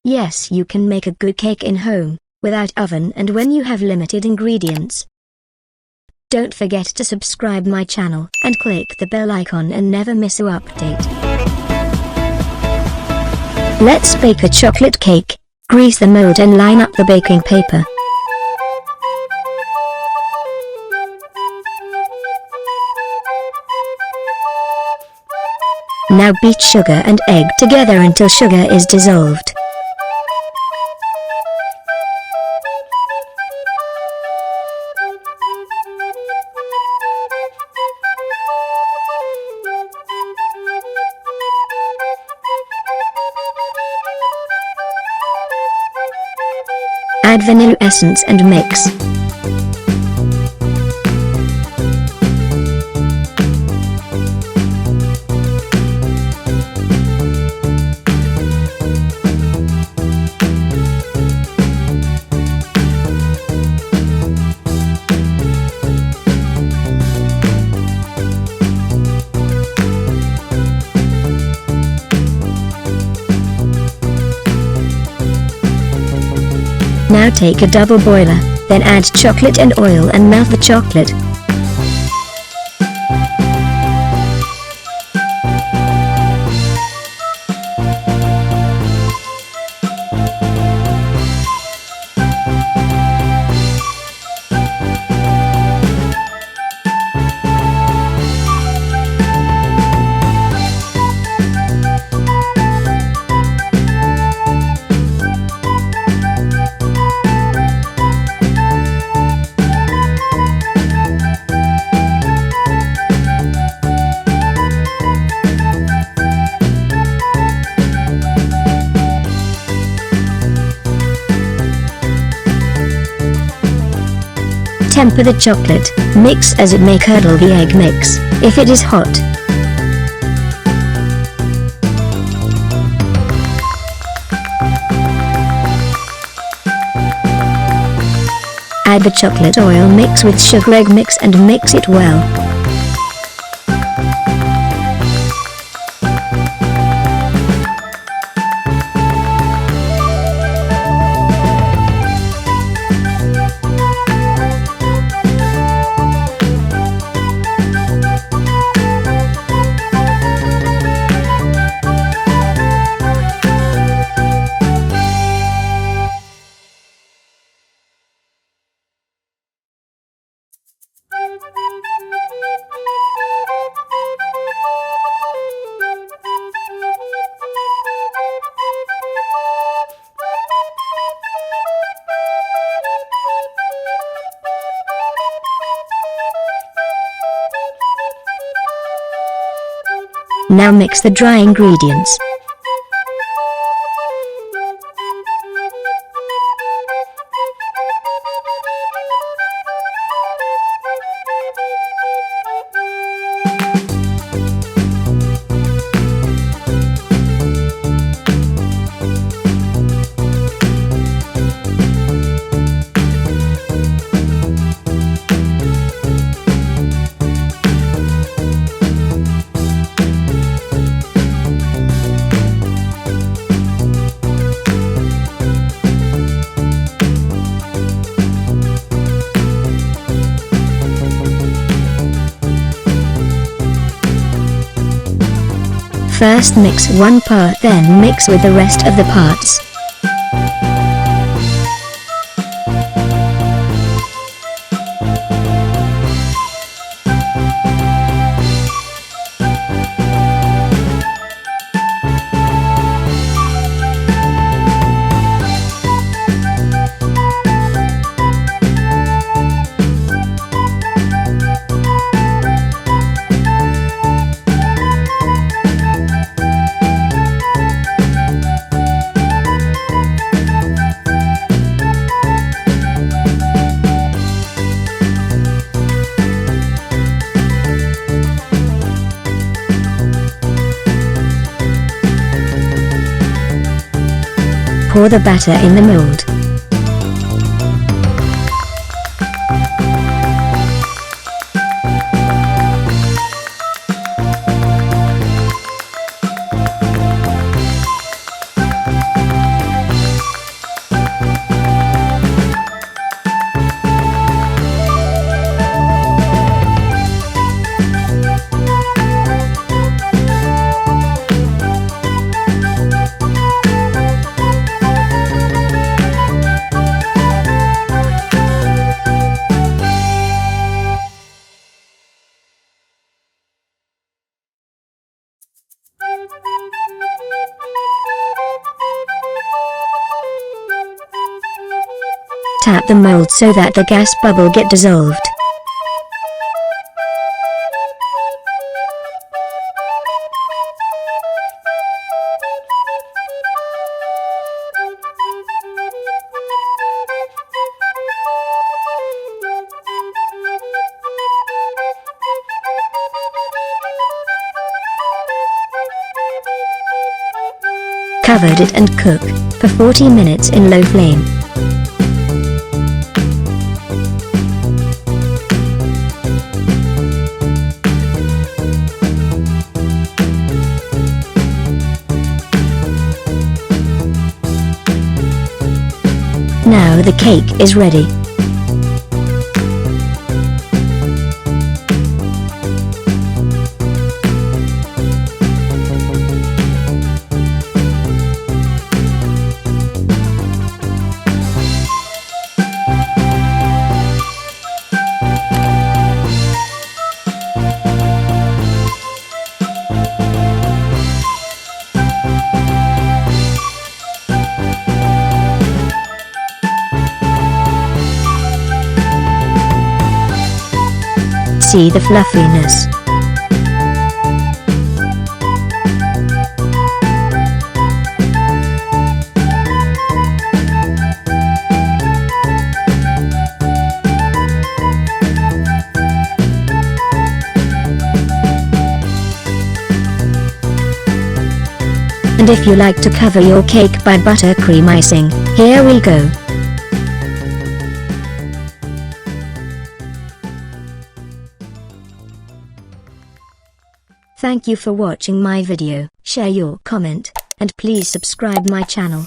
Yes, you can make a good cake in home, without oven and when you have limited ingredients. Don't forget to subscribe my channel and click the bell icon and never miss an update. Let's bake a chocolate cake. Grease the mold and line up the baking paper. Now beat sugar and egg together until sugar is dissolved. Add vanilla essence and mix. Now take a double boiler, then add chocolate and oil and melt the chocolate. Temper the chocolate, mix as it may curdle the egg mix, if it is hot. Add the chocolate oil mix with sugar egg mix and mix it well. Now mix the dry ingredients. First mix one part, then mix with the rest of the parts. Pour the batter in the mold. tap the mold so that the gas bubble get dissolved. Covered it and cook for 40 minutes in low flame. Now the cake is ready. See the fluffiness. And if you like to cover your cake by buttercream icing, here we go. Thank you for watching my video. Share your comment, and please subscribe my channel.